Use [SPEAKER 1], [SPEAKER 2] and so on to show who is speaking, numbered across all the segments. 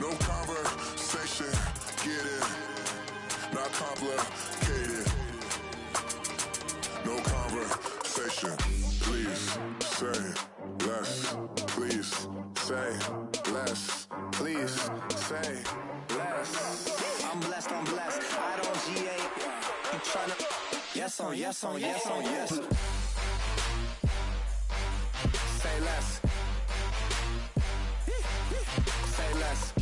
[SPEAKER 1] No conversation, get it, not complicated. No conversation, please say less. Please say less. Please say less.
[SPEAKER 2] I'm blessed, I don't GA. You tryna yes on yes on yes on yes. Say less. Say less.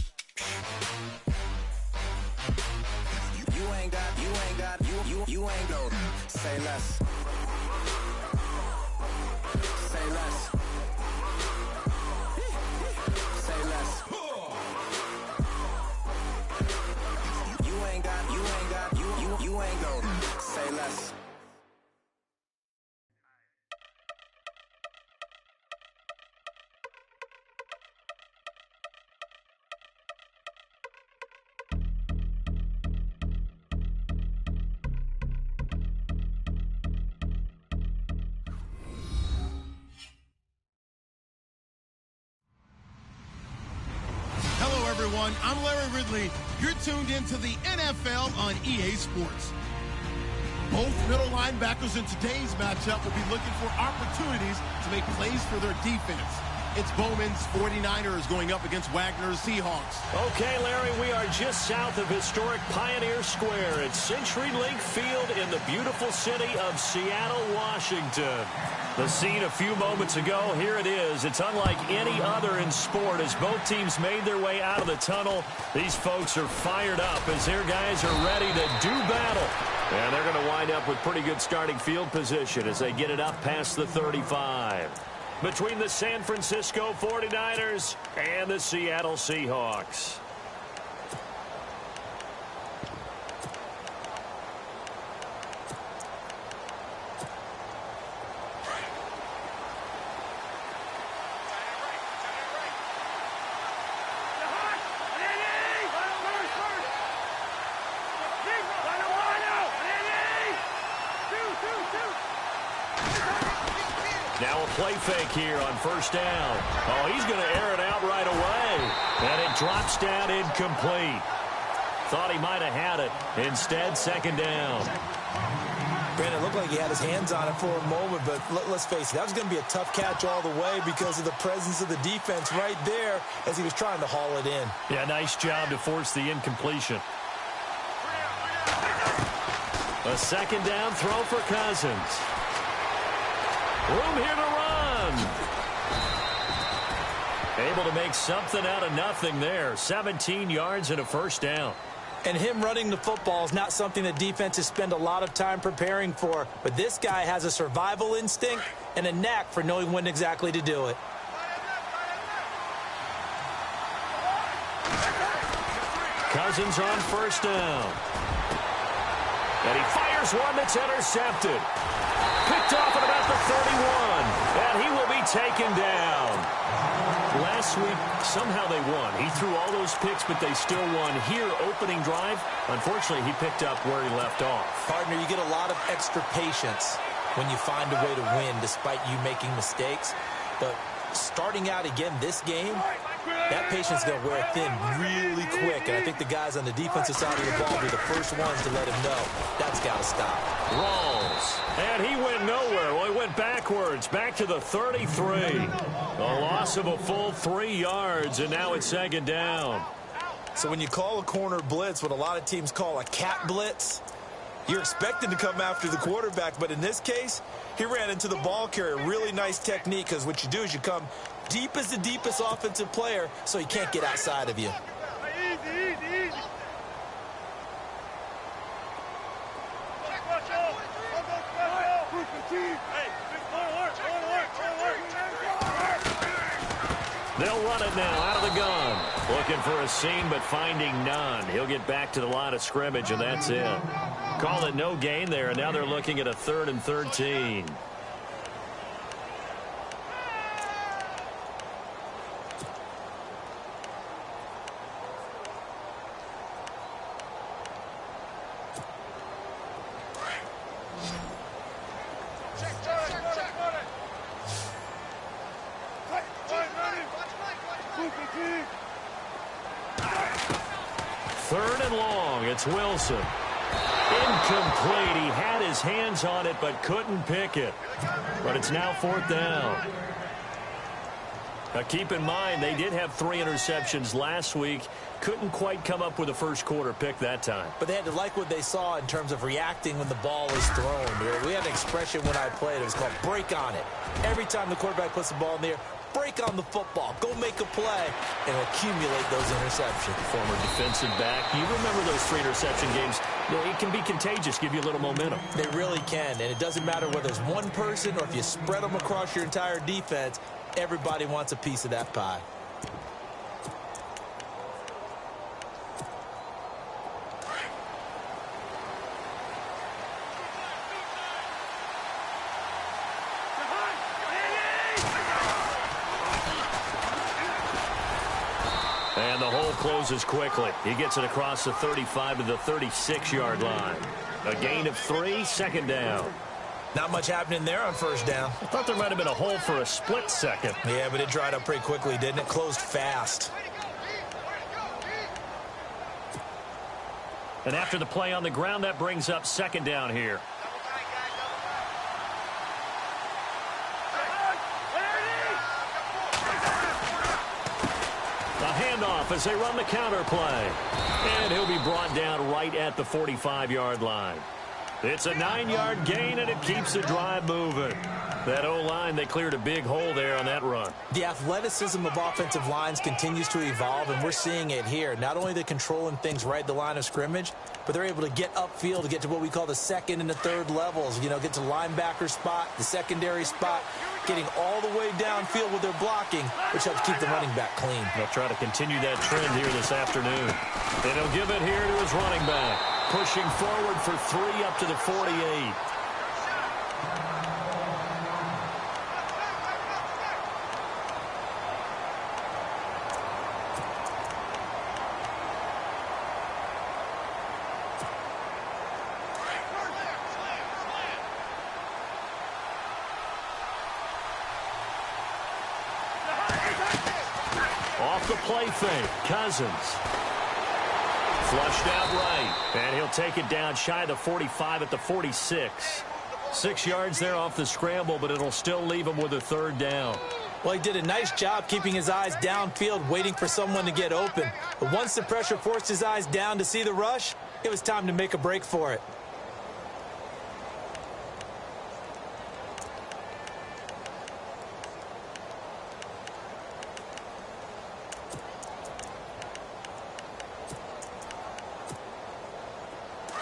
[SPEAKER 2] You ain't got, you ain't go. Say less. Say less. Say less. You ain't got, you ain't go. Say less.
[SPEAKER 3] Everyone, I'm Larry Ridley. You're tuned into the NFL on EA Sports. Both middle linebackers in today's matchup will be looking for opportunities to make plays for their defense. It's Bowman's 49ers going up against Wagner's Seahawks.
[SPEAKER 4] Okay, Larry, we are just south of historic Pioneer Square at CenturyLink Field in the beautiful city of Seattle, Washington. The scene a few moments ago, here it is. It's unlike any other in sport as both teams made their way out of the tunnel. These folks are fired up as their guys are ready to do battle. And they're going to wind up with pretty good starting field position as they get it up past the 35. Between the San Francisco 49ers and the Seattle Seahawks. Now a play fake here on first down. Oh, he's going to air it out right away. And it drops down incomplete. Thought he might have had it. Instead, second down.
[SPEAKER 5] Brandon, it looked like he had his hands on it for a moment, but let's face it, that was going to be a tough catch all the way because of the presence of the defense right there as he was trying to haul it in.
[SPEAKER 4] Yeah, nice job to force the incompletion. A second down throw for Cousins. Room here to run. Able to make something out of nothing there. 17 yards and a first down.
[SPEAKER 5] And him running the football is not something that defenses spend a lot of time preparing for. But this guy has a survival instinct and a knack for knowing when exactly to do it.
[SPEAKER 4] Cousins on first down. And he fires one that's intercepted. Picked off at about the 31. And he will be taken down. Last week, somehow they won. He threw all those picks, but they still won. Here, opening drive, unfortunately, he picked up where he left off.
[SPEAKER 5] Partner, you get a lot of extra patience when you find a way to win despite you making mistakes. But starting out again this game, that patience is going to wear thin really quick. And I think the guys on the defensive side of the ball were the first ones to let him know that's got to stop.
[SPEAKER 4] Rolls. And he went nowhere. Well, he went backwards, back to the 33. A loss of a full 3 yards, and now it's second down.
[SPEAKER 5] So when you call a corner blitz, what a lot of teams call a cat blitz, you're expecting to come after the quarterback. But in this case, he ran into the ball carrier. Really nice technique, because what you do is you come deep as the deepest offensive player so he can't get outside of you.
[SPEAKER 6] Easy.
[SPEAKER 4] They'll run it now out of the gun. Looking for a seam, but finding none. He'll get back to the line of scrimmage, and that's it. Call it no gain there, and now they're looking at a 3rd and 13. 3rd and long. It's Wilson. Incomplete. He had his hands on it but couldn't pick it. But it's now 4th down. Now keep in mind, they did have 3 interceptions last week. Couldn't quite come up with a first quarter pick that time.
[SPEAKER 5] But they had to like what they saw in terms of reacting when the ball is thrown. We had an expression when I played. It was called break on it. Every time the quarterback puts the ball in the air, break on the football. Go make a play and accumulate those interceptions.
[SPEAKER 4] Former defensive back. You remember those 3 interception games. You know, it can be contagious, give you a little momentum.
[SPEAKER 5] They really can, and it doesn't matter whether it's one person or if you spread them across your entire defense. Everybody wants a piece of that pie.
[SPEAKER 4] And the hole closes quickly. He gets it across the 35 to the 36-yard line. A gain of 3, 2nd down.
[SPEAKER 5] Not much happening there on 1st down.
[SPEAKER 4] I thought there might have been a hole for a split second.
[SPEAKER 5] Yeah, but it dried up pretty quickly, didn't it? Closed fast.
[SPEAKER 4] And after the play on the ground, that brings up 2nd down here. A handoff as they run the counter play. And he'll be brought down right at the 45-yard line. It's a 9-yard gain, and it keeps the drive moving. That O-line, they cleared a big hole there on that run.
[SPEAKER 5] The athleticism of offensive lines continues to evolve, and we're seeing it here. Not only the controlling things right at the line of scrimmage, but they're able to get upfield to get to what we call the 2nd and the 3rd levels. You know, get to linebacker spot, the secondary spot, getting all the way downfield with their blocking, which helps keep the running back clean.
[SPEAKER 4] They'll try to continue that trend here this afternoon. And he'll give it here to his running back. Pushing forward for 3 up to the 48. Off the play fake, Cousins. Flushed out right, and he'll take it down shy of the 45 at the 46. 6 yards there off the scramble, but it'll still leave him with a 3rd down.
[SPEAKER 5] Well, he did a nice job keeping his eyes downfield, waiting for someone to get open. But once the pressure forced his eyes down to see the rush, it was time to make a break for it.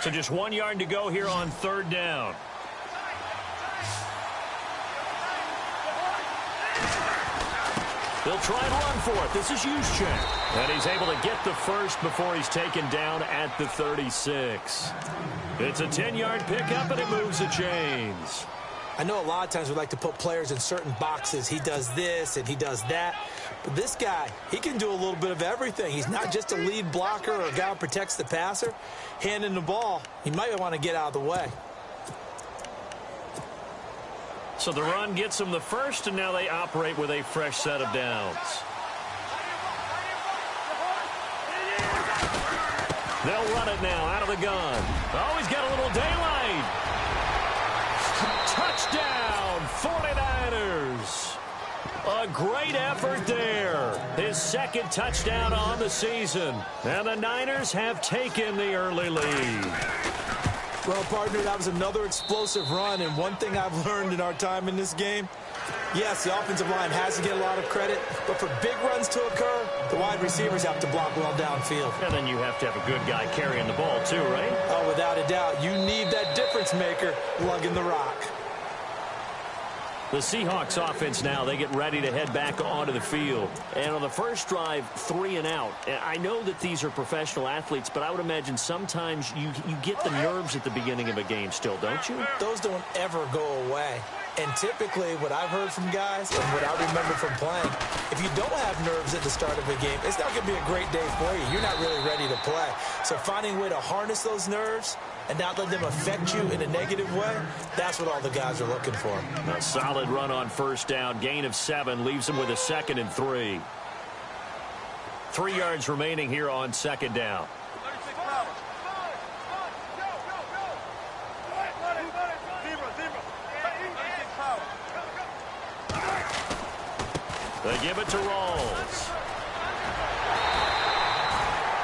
[SPEAKER 4] So just 1 yard to go here on 3rd down. They'll try and run for it. This is Juszczyk. And he's able to get the first before he's taken down at the 36. It's a 10-yard pickup, and it moves the chains.
[SPEAKER 5] I know a lot of times we like to put players in certain boxes. He does this and he does that. But this guy, he can do a little bit of everything. He's not just a lead blocker or a guy who protects the passer. Handing the ball, he might want to get out of the way.
[SPEAKER 4] So the run gets them the first, and now they operate with a fresh set of downs. They'll run it now out of the gun. Oh, he's got a little daylight. Touchdown, 49ers. A great effort there. His 2nd touchdown on the season. And the Niners have taken the early lead.
[SPEAKER 5] Well, partner, that was another explosive run. And one thing I've learned in our time in this game, yes, the offensive line has to get a lot of credit. But for big runs to occur, the wide receivers have to block well downfield.
[SPEAKER 4] And then you have to have a good guy carrying the ball too, right?
[SPEAKER 5] Oh, without a doubt. You need that difference maker lugging the rock.
[SPEAKER 4] The Seahawks offense now, they get ready to head back onto the field. And on the first drive, 3 and out. I know that these are professional athletes, but I would imagine sometimes you get the nerves at the beginning of a game still, don't you?
[SPEAKER 5] Those don't ever go away. And typically, what I've heard from guys and what I remember from playing, if you don't have nerves at the start of a game, it's not going to be a great day for you. You're not really ready to play. So finding a way to harness those nerves and not let them affect you in a negative way, that's what all the guys are looking for.
[SPEAKER 4] A solid run on first down. Gain of 7 leaves them with a 2nd and 3. 3 yards remaining here on 2nd down. They give it to Rawls.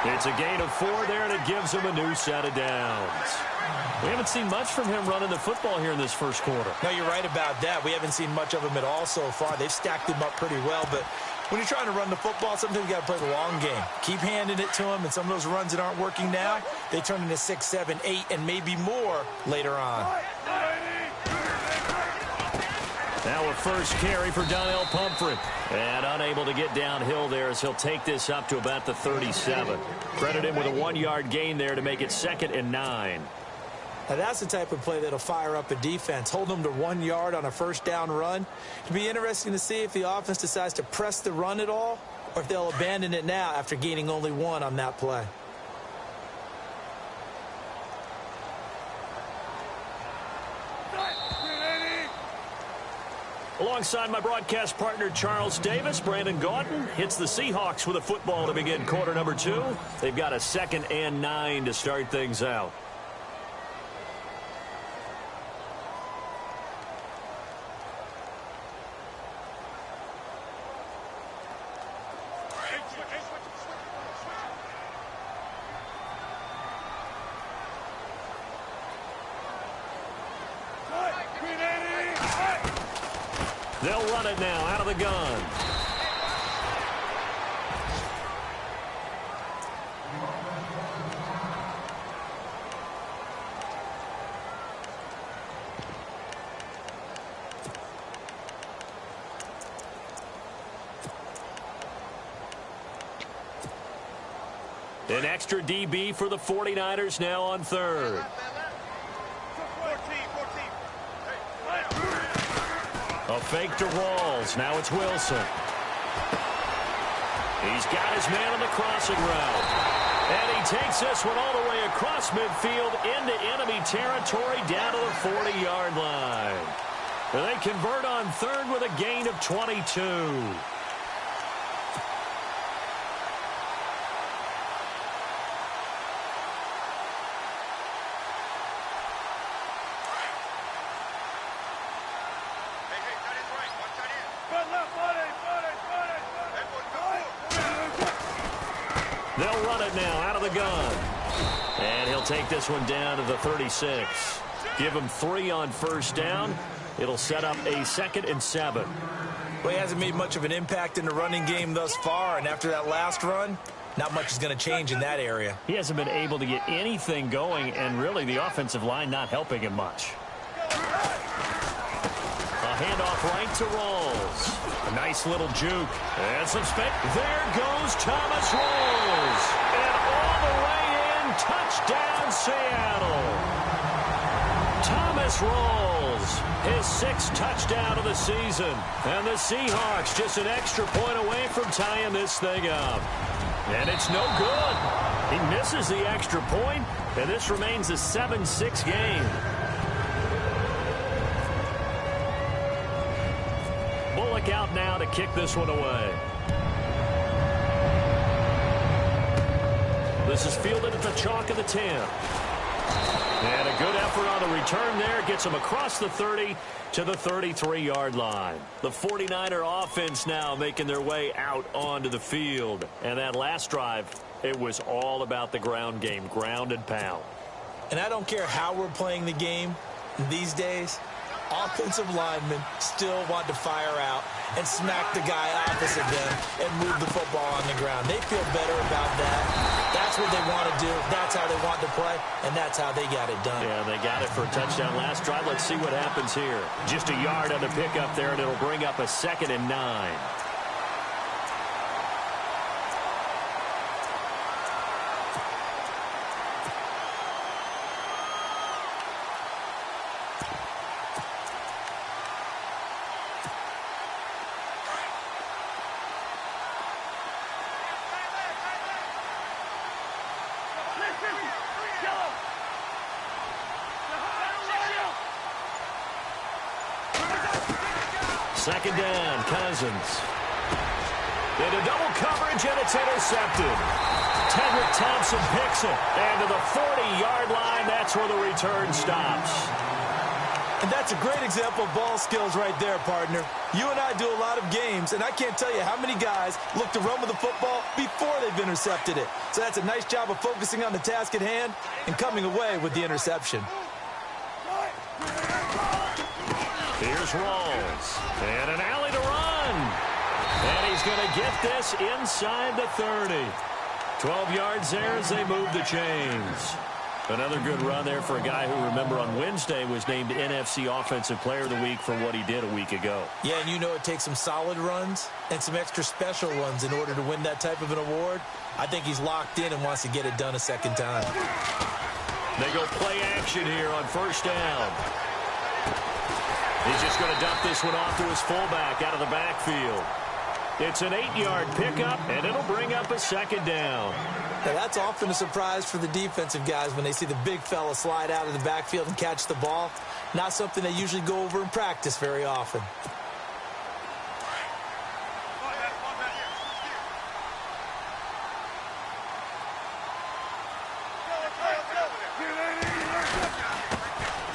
[SPEAKER 4] It's a gain of 4 there, and it gives him a new set of downs. We haven't seen much from him running the football here in this first quarter.
[SPEAKER 5] No, you're right about that. We haven't seen much of him at all so far. They've stacked him up pretty well, but when you're trying to run the football, sometimes you got to play the long game. Keep handing it to him, and some of those runs that aren't working now, they turn into 6, 7, 8, and maybe more later on.
[SPEAKER 4] Now a first carry for Donnell Pumphrey. And unable to get downhill there as he'll take this up to about the 37. Credit him with a 1-yard gain there to make it 2nd and 9.
[SPEAKER 5] Now that's the type of play that'll fire up a defense. Hold them to 1 yard on a first down run. It'll be interesting to see if the offense decides to press the run at all or if they'll abandon it now after gaining only 1 on that play.
[SPEAKER 4] Alongside my broadcast partner, Charles Davis, Brandon Gaudin hits the Seahawks with a football to begin quarter number 2. They've got a 2nd and 9 to start things out. They'll run it now out of the gun. An extra DB for the 49ers now on 3rd. A fake to Rawls. Now it's Wilson. He's got his man on the crossing route. And he takes this one all the way across midfield into enemy territory down to the 40-yard line. And they convert on 3rd with a gain of 22. They'll run it now out of the gun. And he'll take this one down to the 36. Give him 3 on first down. It'll set up a 2nd and 7.
[SPEAKER 5] Well, he hasn't made much of an impact in the running game thus far, and after that last run, not much is going to change in that area.
[SPEAKER 4] He hasn't been able to get anything going, and really the offensive line not helping him much. A handoff right to Rawls. A nice little juke. And some spin. There goes Thomas Rawls. And all the way in, touchdown Seattle. Thomas Rawls, his 6th touchdown of the season. And the Seahawks just an extra point away from tying this thing up. And it's no good. He misses the extra point, and this remains a 7-6 game. Bullock out now to kick this one away. This is fielded at the chalk of the 10. And a good effort on the return there. Gets him across the 30 to the 33-yard line. The 49er offense now making their way out onto the field. And that last drive, it was all about the ground game, ground and pound.
[SPEAKER 5] And I don't care how we're playing the game these days, offensive linemen still want to fire out and smack the guy opposite them and move the football on the ground. They feel better about that. That's what they want to do. That's how they want to play, and that's how they got it done.
[SPEAKER 4] Yeah, they got it for a touchdown last drive. Let's see what happens here. Just a yard on the pickup there, and it'll bring up a 2nd and 9. Second down, Cousins. Into double coverage, and it's intercepted. Tedrick Thompson picks it. And to the 40-yard line, that's where the return stops.
[SPEAKER 5] And that's a great example of ball skills right there, partner. You and I do a lot of games, and I can't tell you how many guys look to run with the football before they've intercepted it. So that's a nice job of focusing on the task at hand and coming away with the interception.
[SPEAKER 4] Here's Rawls. And an alley to run. And he's going to get this inside the 30. 12 yards there as they move the chains. Another good run there for a guy who, remember, on Wednesday was named NFC Offensive Player of the Week for what he did a week ago.
[SPEAKER 5] Yeah, and you know it takes some solid runs and some extra special ones in order to win that type of an award. I think he's locked in and wants to get it done a second time.
[SPEAKER 4] They go play action here on first down. He's just going to dump this one off to his fullback out of the backfield. It's an 8-yard pickup, and it'll bring up a second down.
[SPEAKER 5] Now, that's often a surprise for the defensive guys when they see the big fella slide out of the backfield and catch the ball. Not something they usually go over in practice very often.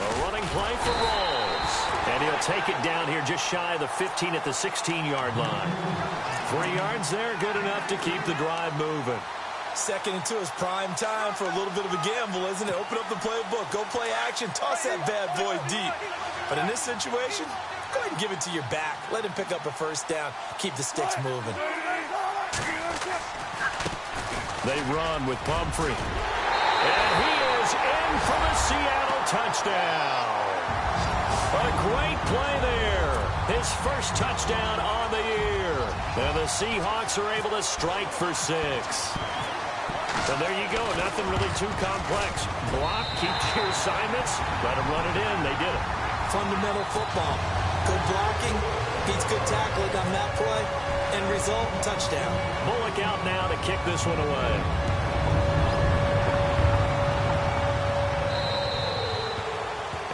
[SPEAKER 4] A running play for Rawls. And he'll take it down here just shy of the 15 at the 16-yard line. 3 yards there, good enough to keep the drive moving.
[SPEAKER 5] 2nd and 2 is prime time for a little bit of a gamble, isn't it? Open up the playbook, go play action, toss that bad boy deep. But in this situation, go ahead and give it to your back. Let him pick up a first down, keep the sticks moving.
[SPEAKER 4] They run with Pumphrey. And he is in for the Seattle touchdown. A great play there. His first touchdown on the year. And the Seahawks are able to strike for 6. And there you go. Nothing really too complex. Block, keep to your assignments, let them run it in. They did it.
[SPEAKER 5] Fundamental football. Good blocking, beats good tackling on that play, and result, touchdown.
[SPEAKER 4] Bullock out now to kick this one away.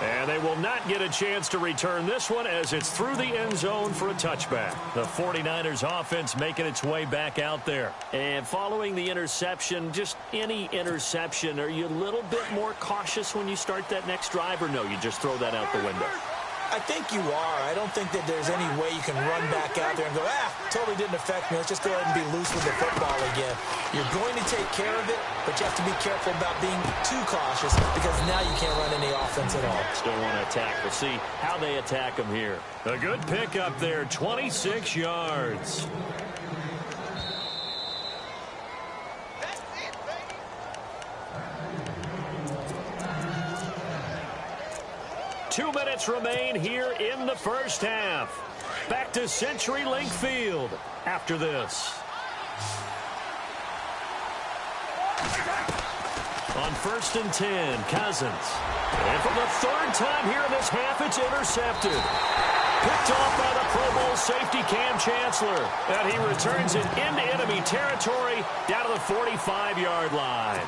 [SPEAKER 4] And they will not get a chance to return this one as it's through the end zone for a touchback. The 49ers offense making its way back out there. And following the interception, just any interception, are you a little bit more cautious when you start that next drive, or no, you just throw that out the window?
[SPEAKER 5] I think you are. I don't think that there's any way you can run back out there and go, totally didn't affect me. Let's just go ahead and be loose with the football again. You're going to take care of it, but you have to be careful about being too cautious because now you can't run any offense at all.
[SPEAKER 4] Still want to attack. We'll see how they attack them here. A good pickup there, 26 yards. 2 minutes remain here in the first half. Back to CenturyLink Field after this. On 1st and 10, Cousins. And for the 3rd time here in this half, it's intercepted. Picked off by the Pro Bowl safety Cam Chancellor. And he returns it into enemy territory down to the 45-yard line.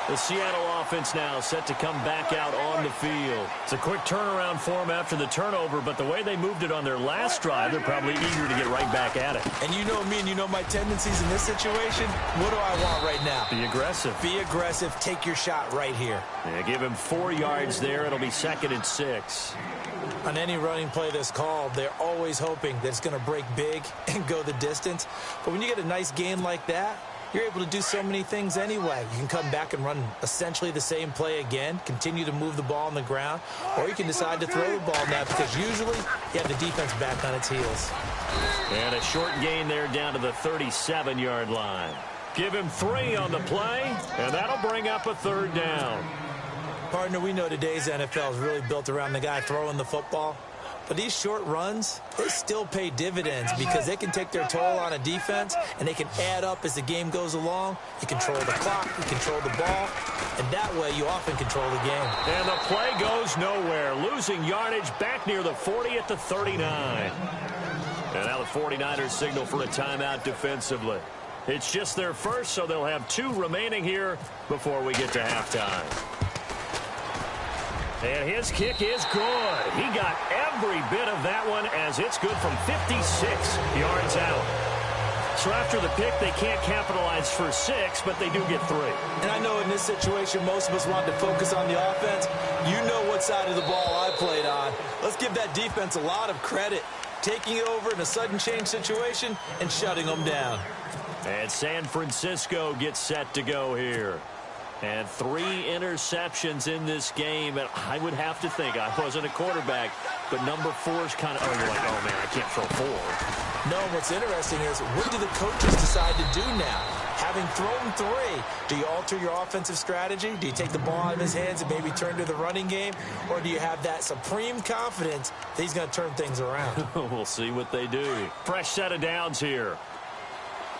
[SPEAKER 4] The Seattle offense now set to come back out on the field. It's a quick turnaround for them after the turnover, but the way they moved it on their last drive, they're probably eager to get right back at it.
[SPEAKER 5] And you know me and you know my tendencies in this situation. What do I want right now?
[SPEAKER 4] Be aggressive.
[SPEAKER 5] Be aggressive. Take your shot right here.
[SPEAKER 4] Yeah, give him 4 yards there. It'll be 2nd and 6.
[SPEAKER 5] On any running play that's called, they're always hoping that it's going to break big and go the distance. But when you get a nice gain like that, you're able to do so many things anyway. You can come back and run essentially the same play again, continue to move the ball on the ground, or you can decide to throw the ball now because usually you have the defense back on its heels.
[SPEAKER 4] And a short gain there down to the 37-yard line. Give him 3 on the play, and that'll bring up a 3rd down.
[SPEAKER 5] Partner, we know today's NFL is really built around the guy throwing the football. But these short runs, they still pay dividends because they can take their toll on a defense and they can add up as the game goes along. You control the clock, you control the ball, and that way you often control the game.
[SPEAKER 4] And the play goes nowhere, losing yardage back near the 40 at the 39. And now the 49ers signal for a timeout defensively. It's just their first, so they'll have 2 remaining here before we get to halftime. And his kick is good. He got every bit of that one as it's good from 56 yards out. So after the pick, they can't capitalize for 6, but they do get 3.
[SPEAKER 5] And I know in this situation, most of us want to focus on the offense. You know what side of the ball I played on. Let's give that defense a lot of credit, taking it over in a sudden change situation and shutting them down.
[SPEAKER 4] And San Francisco gets set to go here. And 3 interceptions in this game. And I would have to think, I wasn't a quarterback, but number 4 is kind of, you're like, oh, man, I can't throw 4.
[SPEAKER 5] No, what's interesting is, what do the coaches decide to do now? Having thrown 3, do you alter your offensive strategy? Do you take the ball out of his hands and maybe turn to the running game? Or do you have that supreme confidence that he's going to turn things around?
[SPEAKER 4] We'll see what they do. Fresh set of downs here.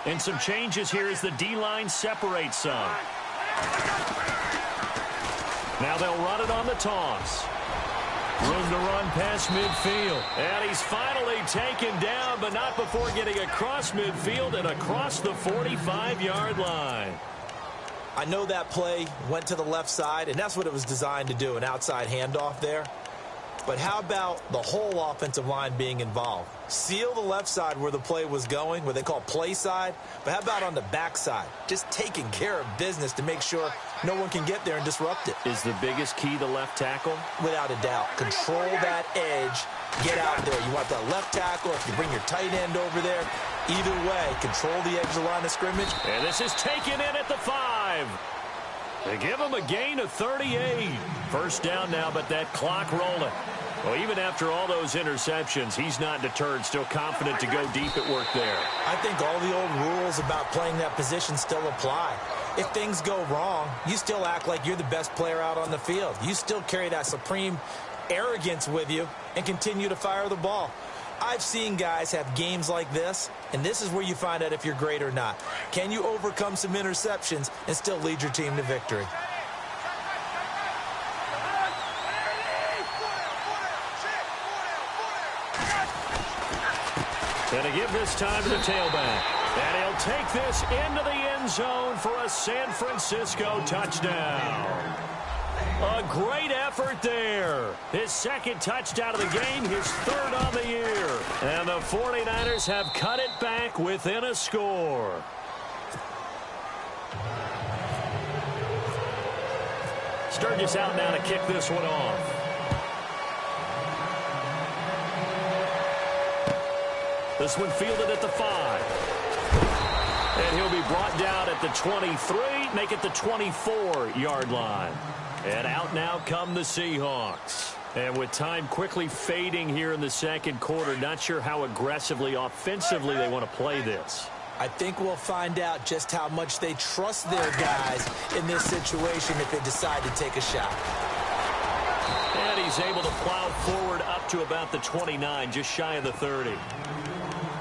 [SPEAKER 4] And some changes here as the D-line separates some. Now they'll run it on the toss. Room to run past midfield. And he's finally taken down, but not before getting across midfield and across the 45-yard line.
[SPEAKER 5] I know that play went to the left side, and that's what it was designed to do, an outside handoff there. But how about the whole offensive line being involved? Seal the left side where the play was going, what they call play side. But how about on the back side? Just taking care of business to make sure no one can get there and disrupt it.
[SPEAKER 4] Is the biggest key the left tackle?
[SPEAKER 5] Without a doubt. Control that edge. Get out there. You want that left tackle. If you bring your tight end over there, either way, control the edge of the line of scrimmage.
[SPEAKER 4] And this is taken in at the 5. They give him a gain of 38. First down now, but that clock rolling. Well, even after all those interceptions, he's not deterred, still confident to go deep at work there.
[SPEAKER 5] I think all the old rules about playing that position still apply. If things go wrong, you still act like you're the best player out on the field. You still carry that supreme arrogance with you and continue to fire the ball. I've seen guys have games like this, and this is where you find out if you're great or not. Can you overcome some interceptions and still lead your team to victory?
[SPEAKER 4] And to give this time to the tailback. And he'll take this into the end zone for a San Francisco touchdown. A great effort there. His second touchdown of the game, his 3rd on the year. And the 49ers have cut it back within a score. Sturgis out now to kick this one off. This one fielded at the 5. And he'll be brought down at the 23, make it the 24-yard line. And out now come the Seahawks. And with time quickly fading here in the second quarter, not sure how aggressively, offensively they want to play this.
[SPEAKER 5] I think we'll find out just how much they trust their guys in this situation if they decide to take a shot.
[SPEAKER 4] And he's able to plow forward up to about the 29, just shy of the 30.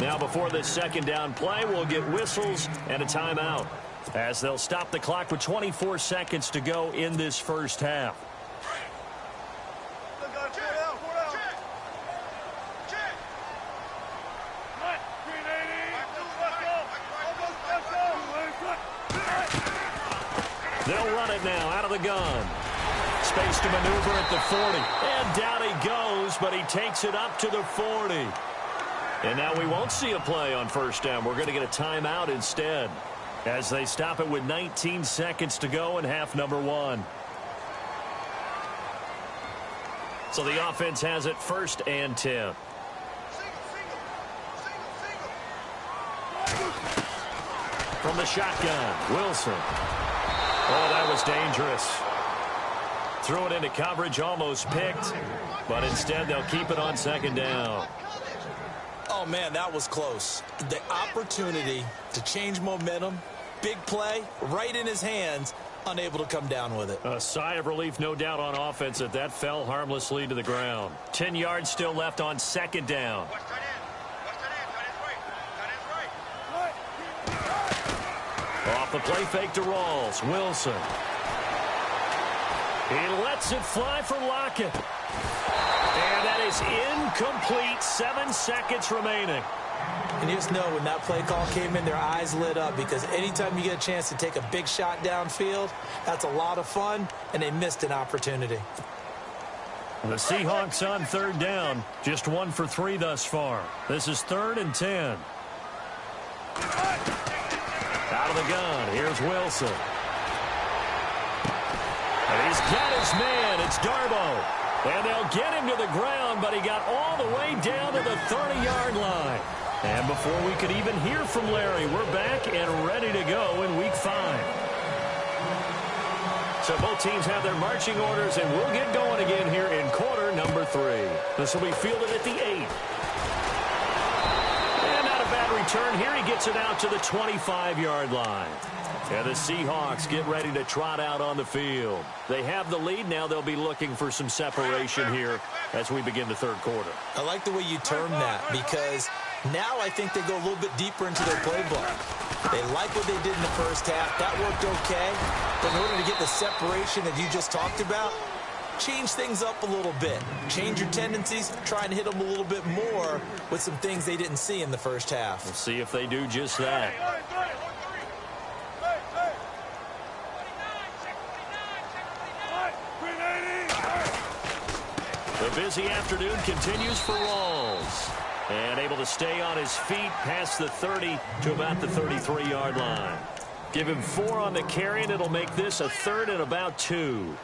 [SPEAKER 4] Now before this second down play, we'll get whistles and a timeout, as they'll stop the clock with 24 seconds to go in this first half. They'll run it now out of the gun. Space to maneuver at the 40. And down he goes, but he takes it up to the 40. And now we won't see a play on first down. We're going to get a timeout instead, as they stop it with 19 seconds to go in half number 1. So the offense has it 1st and 10. From the shotgun, Wilson. Oh, that was dangerous. Threw it into coverage, almost picked, but instead they'll keep it on second down.
[SPEAKER 5] Oh, man, that was close. The opportunity to change momentum, big play, right in his hands, unable to come down with it.
[SPEAKER 4] A sigh of relief, no doubt, on offense that that fell harmlessly to the ground. 10 yards still left on second down. Off the play fake to Rawls. Wilson. He lets it fly for Lockett. And that is incomplete. 7 seconds remaining.
[SPEAKER 5] And you just know when that play call came in, their eyes lit up, because anytime you get a chance to take a big shot downfield, that's a lot of fun, and they missed an opportunity.
[SPEAKER 4] The Seahawks on third down, just 1 for 3 thus far. This is 3rd and 10. the gun, here's Wilson. And he's got his man. It's Darbo. And they'll get him to the ground, but he got all the way down to the 30-yard line. And before we could even hear from Larry, we're back and ready to go in Week 5. So both teams have their marching orders, and we'll get going again here in quarter number 3. This will be fielded at the 8. And not a bad return here. He gets it out to the 25-yard line. And the Seahawks get ready to trot out on the field. They have the lead. Now they'll be looking for some separation here as we begin the third quarter.
[SPEAKER 5] I like the way you term that, because now I think they go a little bit deeper into their playbook. They like what they did in the first half. That worked okay. But in order to get the separation that you just talked about, change things up a little bit. Change your tendencies. Try and hit them a little bit more with some things they didn't see in the first half.
[SPEAKER 4] We'll see if they do just that. The busy afternoon continues for Rawls. And able to stay on his feet past the 30 to about the 33-yard line. Give him 4 on the carry, and it'll make this a 3rd and about 2.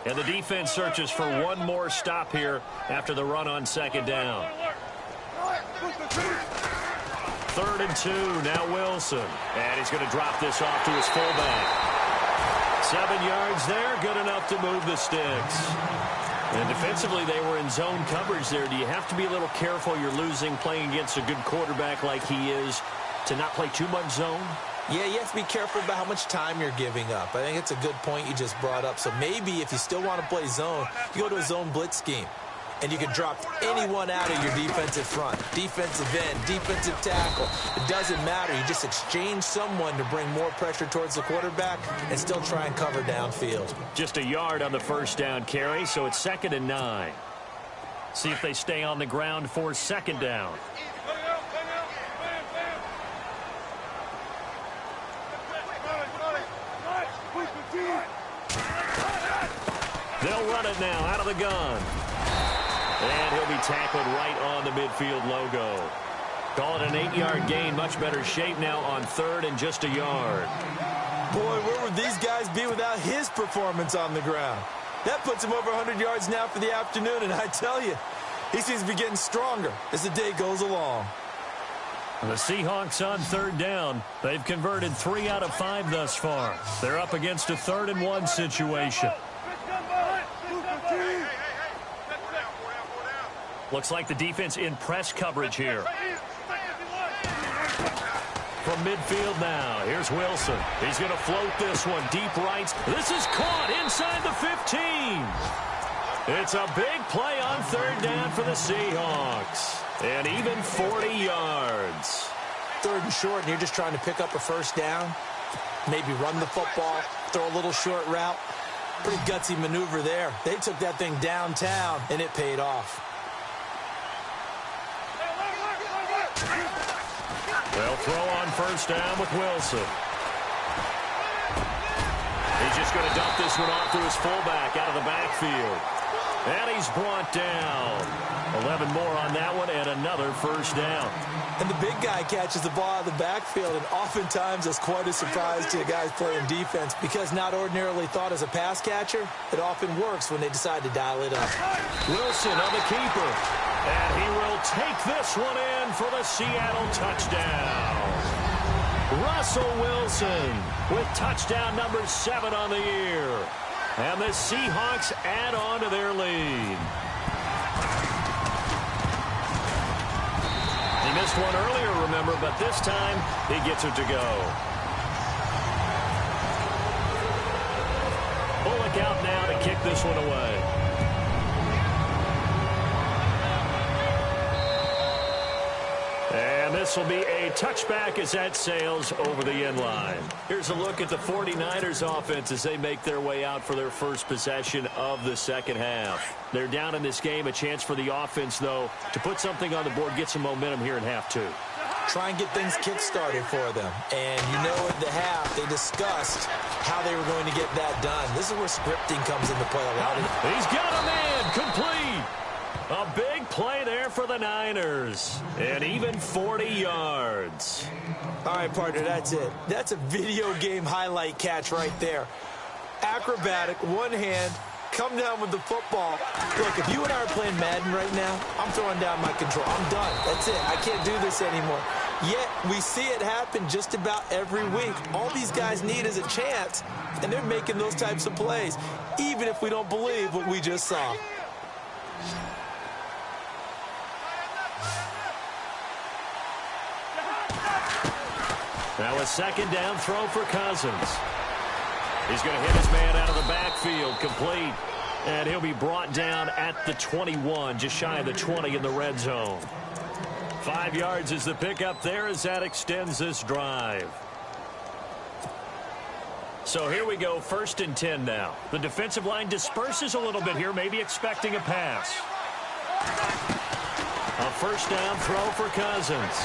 [SPEAKER 4] And the defense searches for one more stop here after the run on second down. 3rd and 2, now Wilson. And he's going to drop this off to his fullback. 7 yards there, good enough to move the sticks. And defensively, they were in zone coverage there. Do you have to be a little careful? You're losing playing against a good quarterback like he is to not play too much zone?
[SPEAKER 5] Yeah, you have to be careful about how much time you're giving up. I think it's a good point you just brought up. So maybe if you still want to play zone, you go to a zone blitz scheme. And you can drop anyone out of your defensive front. Defensive end, defensive tackle. It doesn't matter. You just exchange someone to bring more pressure towards the quarterback and still try and cover downfield.
[SPEAKER 4] Just a yard on the first down carry, so it's 2nd and 9. See if they stay on the ground for 2nd down. They'll run it now out of the gun. And he'll be tackled right on the midfield logo. Call it an 8-yard gain. Much better shape now on 3rd and just a yard.
[SPEAKER 5] Boy, where would these guys be without his performance on the ground? That puts him over 100 yards now for the afternoon, and I tell you, he seems to be getting stronger as the day goes along.
[SPEAKER 4] The Seahawks on 3rd down. They've converted 3 out of 5 thus far. They're up against a 3rd and 1 situation. Looks like the defense in press coverage here. From midfield now, here's Wilson. He's going to float this one deep right. This is caught inside the 15. It's a big play on 3rd down for the Seahawks. And even 40 yards.
[SPEAKER 5] 3rd and short, and you're just trying to pick up a first down. Maybe run the football, throw a little short route. Pretty gutsy maneuver there. They took that thing downtown, and it paid off.
[SPEAKER 4] They'll throw on first down with Wilson. He's just going to dump this one off to his fullback out of the backfield. And he's brought down. 11 more on that one and another first down.
[SPEAKER 5] And the big guy catches the ball out of the backfield, and oftentimes that's quite a surprise to the guys playing defense because not ordinarily thought as a pass catcher, it often works when they decide to dial it up.
[SPEAKER 4] Wilson on the keeper. And he will take this one in for the Seattle touchdown. Russell Wilson with touchdown number 7 on the year. And the Seahawks add on to their lead. He missed one earlier, remember, but this time he gets it to go. Bullock out now to kick this one away. And this will be a touchback as that sails over the end line. Here's a look at the 49ers offense as they make their way out for their first possession of the second half. They're down in this game. A chance for the offense, though, to put something on the board, get some momentum here in half 2.
[SPEAKER 5] try and get things kick-started for them. And you know at the half, they discussed how they were going to get that done. This is where scripting comes into play a lot.
[SPEAKER 4] He's got a man complete. A big play there for the Niners. And even 40 yards.
[SPEAKER 5] All right, partner, that's it. That's a video game highlight catch right there. Acrobatic, one hand, come down with the football. Look, if you and I are playing Madden right now, I'm throwing down my control. I'm done. That's it. I can't do this anymore. Yet, we see it happen just about every week. All these guys need is a chance, and they're making those types of plays, even if we don't believe what we just saw.
[SPEAKER 4] Now a second down throw for Cousins. He's going to hit his man out of the backfield, complete. And he'll be brought down at the 21, just shy of the 20 in the red zone. 5 yards is the pickup there as that extends this drive. So here we go, 1st and 10 now. The defensive line disperses a little bit here, maybe expecting a pass. A first down throw for Cousins.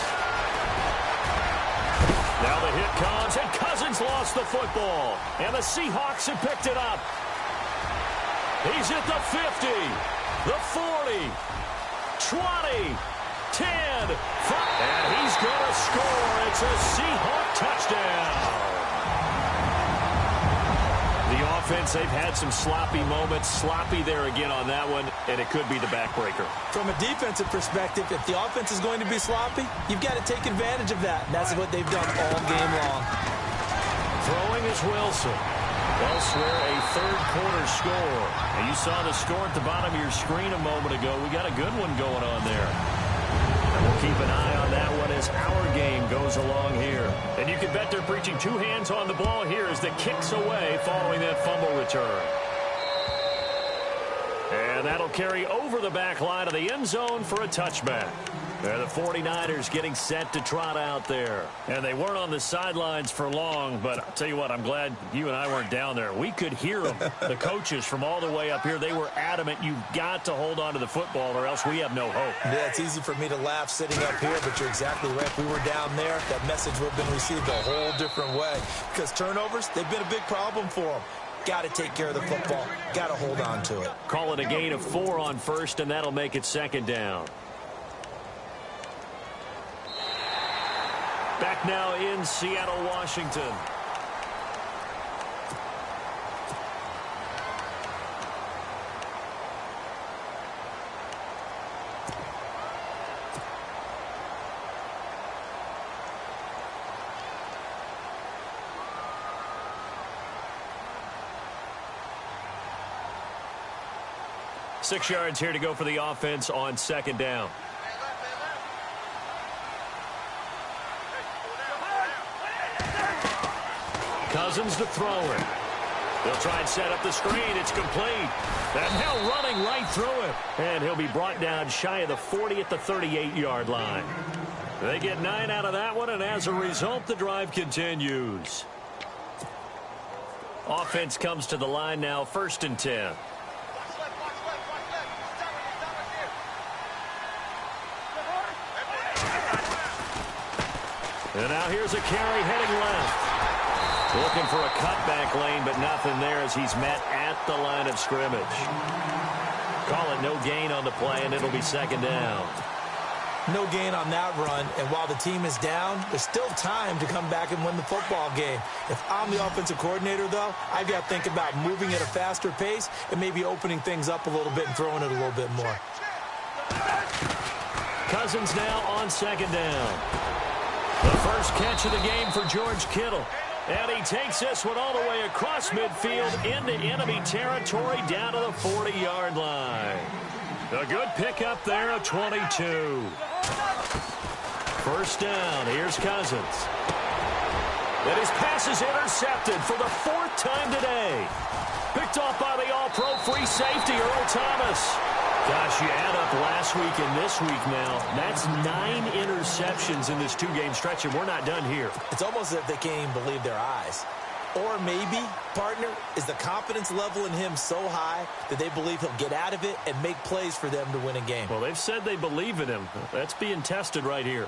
[SPEAKER 4] Now the hit comes, and Cousins lost the football. And the Seahawks have picked it up. He's at the 50, the 40, 20, 10, 5. And he's going to score. It's a Seahawk touchdown. The offense, they've had some sloppy moments. Sloppy there again on that one, and it could be the backbreaker.
[SPEAKER 5] From a defensive perspective, if the offense is going to be sloppy, you've got to take advantage of that. And that's what they've done all game long.
[SPEAKER 4] Throwing is Wilson. Elsewhere, a third-quarter score. And you saw the score at the bottom of your screen a moment ago. We got a good one going on there. And we'll keep an eye on that one as our game goes along here. And you can bet they're preaching 2 hands on the ball here as the kick's away following that fumble return. And that'll carry over the back line of the end zone for a touchback. They're the 49ers getting set to trot out there. And they weren't on the sidelines for long, but I'll tell you what, I'm glad you and I weren't down there. We could hear them, the coaches from all the way up here. They were adamant, you've got to hold on to the football or else we have no hope.
[SPEAKER 5] Yeah, it's easy for me to laugh sitting up here, but you're exactly right. If we were down there, that message would have been received a whole different way. Because turnovers, they've been a big problem for them. Got to take care of the football. Got to hold on to it.
[SPEAKER 4] Call it a gain of 4 on first, and that'll make it 2nd down. Back now in Seattle, Washington. Six yards here to go for the offense on 2nd down. Cousins to throw it. They'll try and set up the screen. It's complete. And now running right through it. And he'll be brought down shy of the 40 at the 38-yard line. They get 9 out of that one, and as a result, the drive continues. Offense comes to the line now, 1st and 10. And now here's a carry heading left. Looking for a cutback lane, but nothing there as he's met at the line of scrimmage. Call it no gain on the play, and it'll be 2nd down.
[SPEAKER 5] No gain on that run, and while the team is down, there's still time to come back and win the football game. If I'm the offensive coordinator, though, I've got to think about moving at a faster pace and maybe opening things up a little bit and throwing it a little bit more.
[SPEAKER 4] Cousins now on 2nd down. The first catch of the game for George Kittle. And he takes this one all the way across midfield into enemy territory down to the 40-yard line. A good pickup there of 22. First down. Here's Cousins. And his pass is intercepted for the 4th time today. Picked off by the all-pro free safety, Earl Thomas. Gosh, you add up last week and this week now. That's 9 interceptions in this 2-game stretch, and we're not done here.
[SPEAKER 5] It's almost as if they can't even believe their eyes. Or maybe, partner, is the confidence level in him so high that they believe he'll get out of it and make plays for them to win a game.
[SPEAKER 4] Well, they've said they believe in him. That's being tested right here.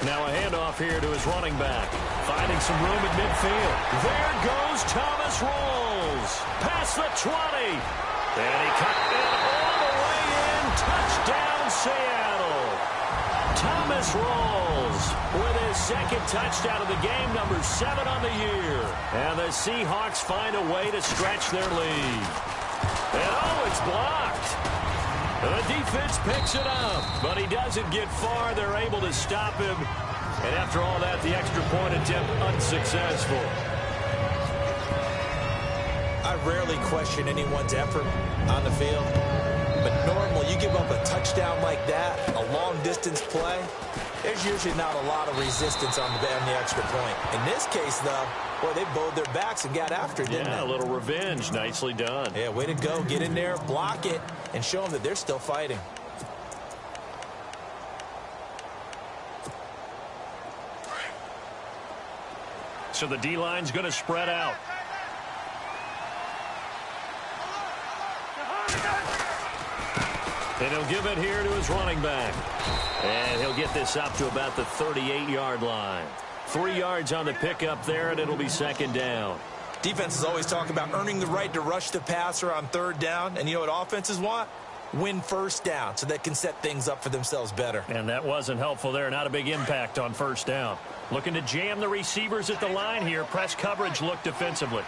[SPEAKER 4] Now a handoff here to his running back. Finding some room at midfield. There goes Thomas Rolls. Past the 20. And he cut it all the way in. Touchdown, Seattle. Thomas Rolls with his second touchdown of the game, number 7 on the year. And the Seahawks find a way to stretch their lead. And oh, it's blocked. The defense picks it up, but he doesn't get far. They're able to stop him. And after all that, the extra point attempt unsuccessful.
[SPEAKER 5] I rarely question anyone's effort on the field. But normally, you give up a touchdown like that, a long-distance play, there's usually not a lot of resistance on the extra point. In this case, though, boy, they bowed their backs and got after it, didn't they?
[SPEAKER 4] Yeah, a little revenge. Nicely done.
[SPEAKER 5] Yeah, way to go. Get in there, block it, and show them that they're still fighting.
[SPEAKER 4] So the D-line's going to spread out. And he'll give it here to his running back. And he'll get this up to about the 38-yard line. 3 yards on the pickup there, and it'll be second down.
[SPEAKER 5] Defenses always talk about earning the right to rush the passer on third down. And you know what offenses want? Win first down so they can set things up for themselves better.
[SPEAKER 4] And that wasn't helpful there. Not a big impact on first down. Looking to jam the receivers at the line here. Press coverage look defensively.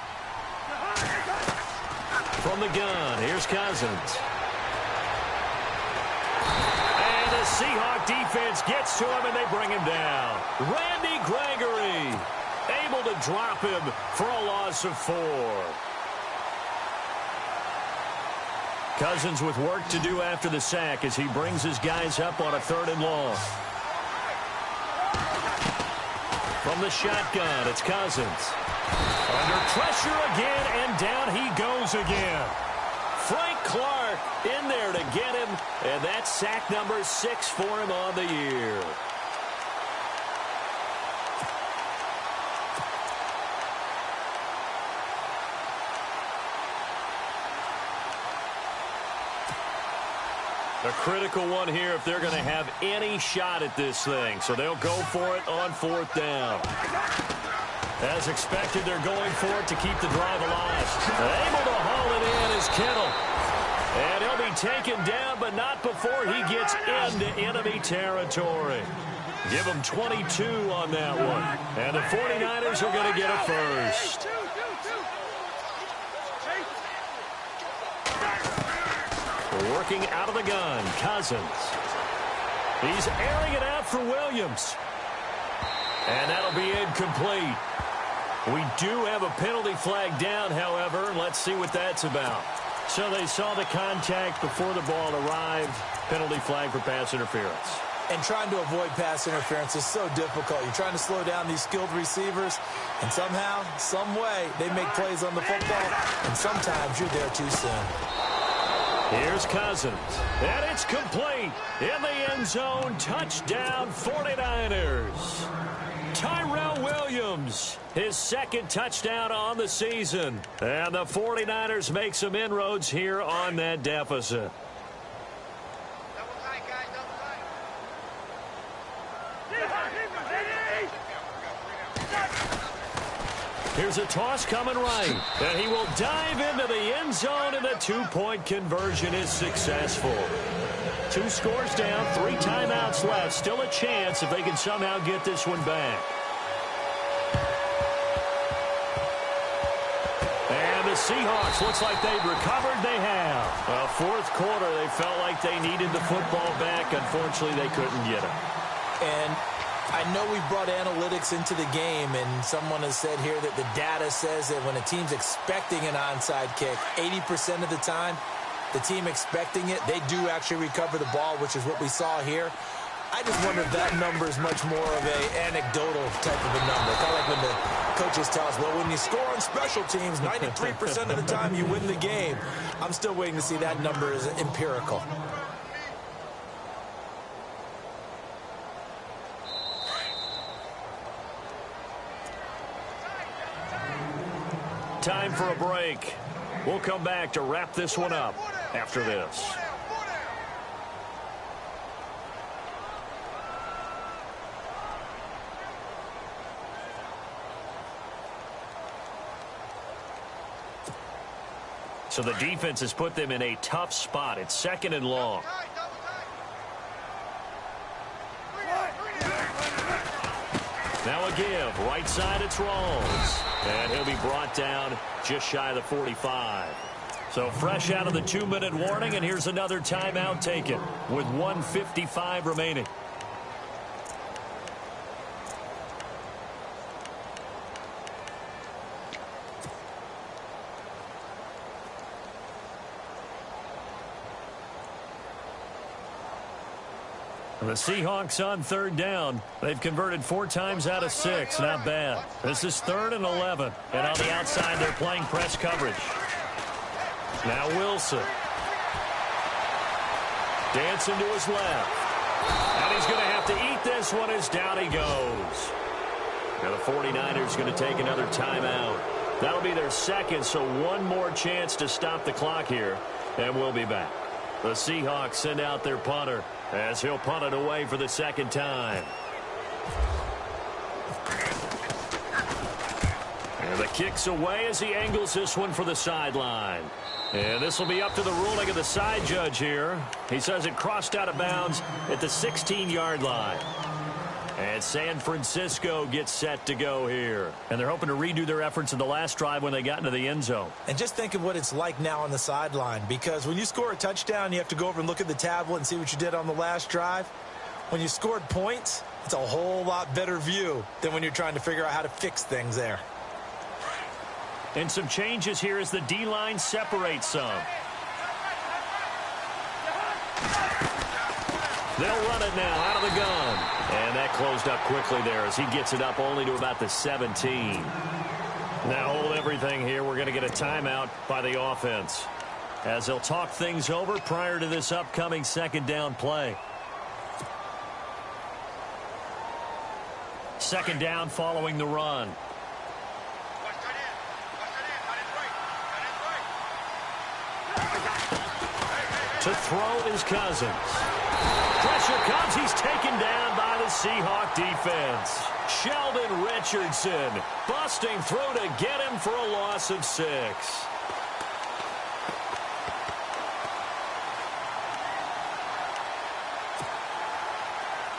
[SPEAKER 4] From the gun, here's Cousins. And the Seahawk defense gets to him, and they bring him down. Randy Gregory able to drop him for a loss of 4. Cousins with work to do after the sack as he brings his guys up on a 3rd and long. From the shotgun, it's Cousins. Under pressure again, and down he goes again. Frank Clark in there to get him, and that's sack number 6 for him on the year. A critical one here if they're going to have any shot at this thing. So they'll go for it on 4th down. As expected, they're going for it to keep the drive alive. Able to haul it in is Kittle. And he'll be taken down, but not before he gets into enemy territory. Give him 22 on that one. And the 49ers are going to get a first. Working out of the gun, Cousins. He's airing it out for Williams. And that'll be incomplete. We do have a penalty flag down, however. Let's see what that's about. So they saw the contact before the ball arrived. Penalty flag for pass interference.
[SPEAKER 5] And trying to avoid pass interference is so difficult. You're trying to slow down these skilled receivers, and somehow, some way, they make plays on the football, and sometimes you're there too soon.
[SPEAKER 4] Here's Cousins, and it's complete in the end zone. Touchdown, 49ers. Tyrell Williams, his 2nd touchdown on the season. And the 49ers make some inroads here on that deficit. Here's a toss coming right. And he will dive into the end zone, and the 2-point conversion is successful. 2 scores down, 3 timeouts left. Still a chance if they can somehow get this one back. And the Seahawks, looks like they've recovered. They have. Well, 4th quarter, they felt like they needed the football back. Unfortunately, they couldn't get it.
[SPEAKER 5] And I know we brought analytics into the game, and someone has said here that the data says that when a team's expecting an onside kick, 80% of the time, the team expecting it, they do actually recover the ball, which is what we saw here. I just wonder if that number is much more of an anecdotal type of a number. Kind of like when the coaches tell us, well, when you score on special teams, 93% of the time you win the game. I'm still waiting to see that number is empirical.
[SPEAKER 4] Time for a break. We'll come back to wrap this one up after this. So the defense has put them in a tough spot. It's 2nd and long. Now a give. Right side, it's Rawls. And he'll be brought down just shy of the 45. So fresh out of the 2-minute warning, and here's another timeout taken with 1:55 remaining. The Seahawks on 3rd down. They've converted 4 times out of 6. Not bad. This is 3rd and 11. And on the outside, they're playing press coverage. Now Wilson. Dancing to his left. And he's going to have to eat this one as down he goes. Now the 49ers going to take another timeout. That'll be their 2nd, so one more chance to stop the clock here. And we'll be back. The Seahawks send out their punter as he'll punt it away for the 2nd time. And the kick's away as he angles this one for the sideline. And this will be up to the ruling of the side judge here. He says it crossed out of bounds at the 16-yard line. And San Francisco gets set to go here. And they're hoping to redo their efforts in the last drive when they got into the end zone.
[SPEAKER 5] And just think of what it's like now on the sideline, because when you score a touchdown, you have to go over and look at the tablet and see what you did on the last drive. When you scored points, it's a whole lot better view than when you're trying to figure out how to fix things there.
[SPEAKER 4] And some changes here as the D-line separates some. They'll run it now out of the gun. And that closed up quickly there as he gets it up only to about the 17. Now hold everything here. We're going to get a timeout by the offense as they'll talk things over prior to this upcoming 2nd down play. 2nd down following the run. To throw is Cousins. Pressure comes. He's taken down by the Seahawk defense. Sheldon Richardson busting through to get him for a loss of 6.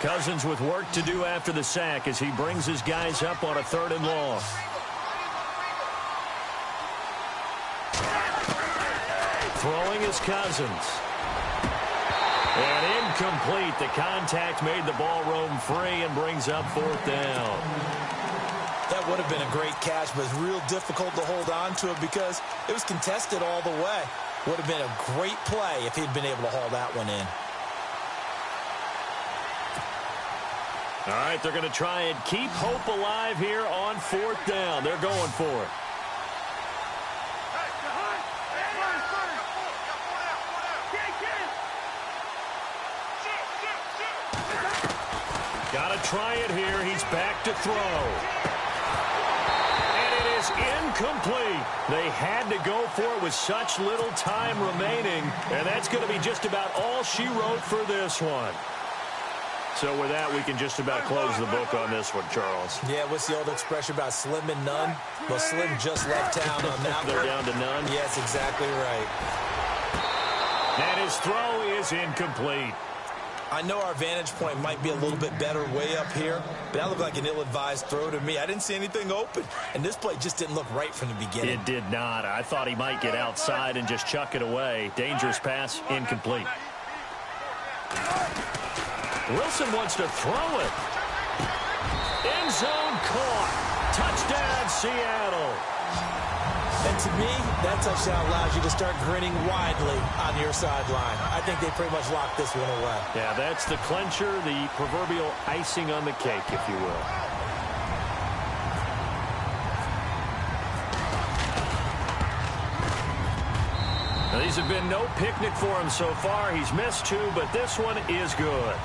[SPEAKER 4] Cousins with work to do after the sack as he brings his guys up on a 3rd and long. Throwing is Cousins. And incomplete. The contact made the ball roam free and brings up 4th down.
[SPEAKER 5] That would have been a great catch, but it's real difficult to hold on to it because it was contested all the way. Would have been a great play if he'd been able to haul that one in.
[SPEAKER 4] All right, they're going to try and keep hope alive here on 4th down. They're going for it. Got to try it here. He's back to throw. And it is incomplete. They had to go for it with such little time remaining. And that's going to be just about all she wrote for this one. So with that, we can just about close the book on this one, Charles.
[SPEAKER 5] Yeah, what's the old expression about slim and none? Well, Slim just left town on that one.
[SPEAKER 4] They're down to none?
[SPEAKER 5] Yes, exactly right.
[SPEAKER 4] And his throw is incomplete.
[SPEAKER 5] I know our vantage point might be a little bit better way up here, but that looked like an ill-advised throw to me. I didn't see anything open, and this play just didn't look right from the beginning.
[SPEAKER 4] It did not. I thought he might get outside and just chuck it away. Dangerous pass, incomplete. Wilson wants to throw it. End zone caught. Touchdown, Seattle.
[SPEAKER 5] And to me, that touchdown allows you to start grinning widely on your sideline. I think they pretty much locked this one away.
[SPEAKER 4] Yeah, that's the clincher, the proverbial icing on the cake, if you will. Now, these have been no picnic for him so far. He's missed 2, but this one is good.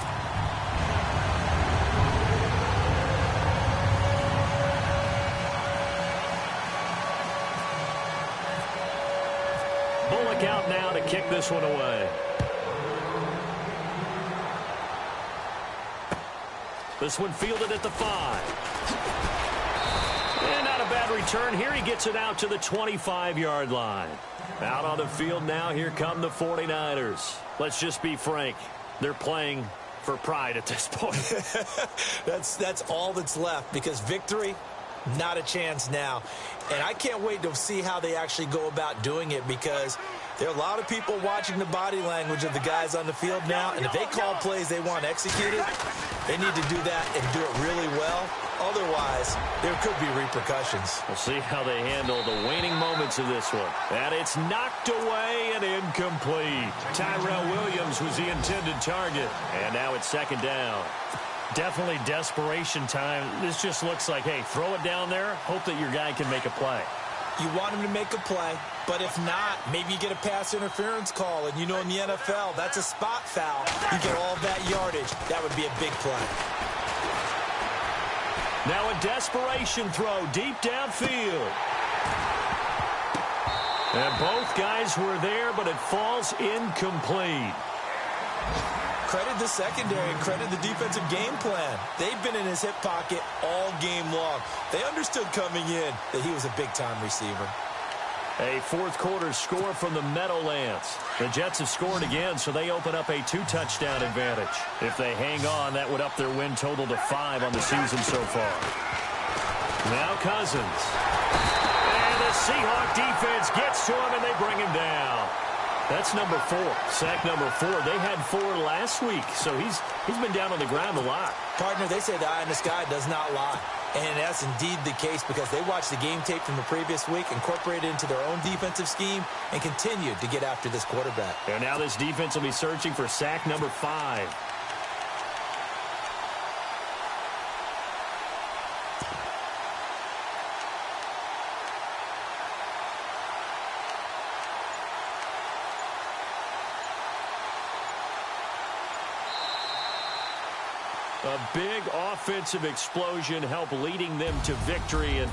[SPEAKER 4] Bullock out now to kick this one away. This one fielded at the 5. And not a bad return here. He gets it out to the 25-yard line. Out on the field now, here come the 49ers. Let's just be frank. They're playing for pride at this point.
[SPEAKER 5] That's all that's left, because victory, not a chance now. And I can't wait to see how they actually go about doing it, because there are a lot of people watching the body language of the guys on the field now, and if they call plays they want executed, they need to do that and do it really well. Otherwise, there could be repercussions.
[SPEAKER 4] We'll see how they handle the waning moments of this one. And it's knocked away and incomplete. Tyrell Williams was the intended target. And now it's second down.
[SPEAKER 7] Definitely desperation time. This just looks like, hey, throw it down there, hope that your guy can make a play.
[SPEAKER 5] You want him to make a play, but if not, maybe you get a pass interference call, and you know in the NFL, that's a spot foul. You get all that yardage. That would be a big play.
[SPEAKER 4] Now a desperation throw deep downfield. And both guys were there, but it falls incomplete.
[SPEAKER 5] Credit the secondary and credit the defensive game plan. They've been in his hip pocket all game long. They understood coming in that he was a big-time receiver.
[SPEAKER 4] A fourth-quarter score from the Meadowlands. The Jets have scored again, so they open up a 2-touchdown advantage. If they hang on, that would up their win total to 5 on the season so far. Now Cousins. And the Seahawk defense gets to him, and they bring him down. That's number 4. Sack number 4. They had 4 last week, so he's been down on the ground a lot.
[SPEAKER 5] Partner, they say the eye in the sky does not lie. And that's indeed the case, because they watched the game tape from the previous week, incorporated it into their own defensive scheme, and continued to get after this quarterback.
[SPEAKER 4] And now this defense will be searching for sack number 5. A big offensive explosion helped leading them to victory, and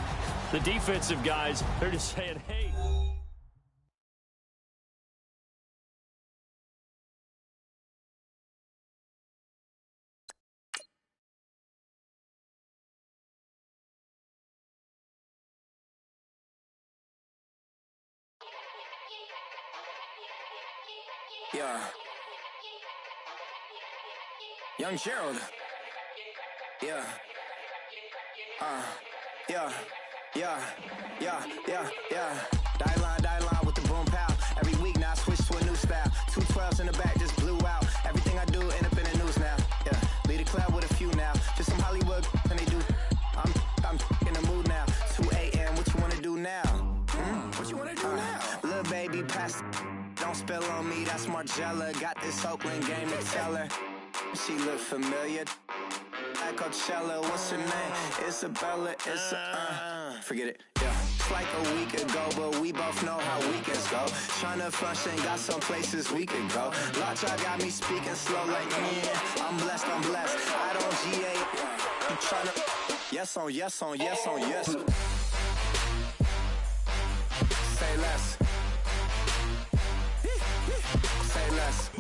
[SPEAKER 4] the defensive guys, they're just saying, hey.
[SPEAKER 2] Yeah. Young Gerald. Yeah. Yeah. Die line with the boom pow. Every week now I switch to a new style. 2 12s in the back just blew out. Everything I do end up in the news now. Yeah. Lead a club with a few now. Just some Hollywood and they do. I'm in the mood now. 2 a.m. What you wanna do now? What you wanna do now? Little baby pass. Don't spill on me. That's Margella. Got this Oakland game to tell her. She look familiar. At Coachella, what's her name? Isabella, forget it, yeah. It's like a week ago, but we both know how weekends go. Tryna function, got some places we could go. Lot y'all got me speaking slow like, yeah, I'm blessed. I don't GA, you tryna, yes on yes. Say less. Say less.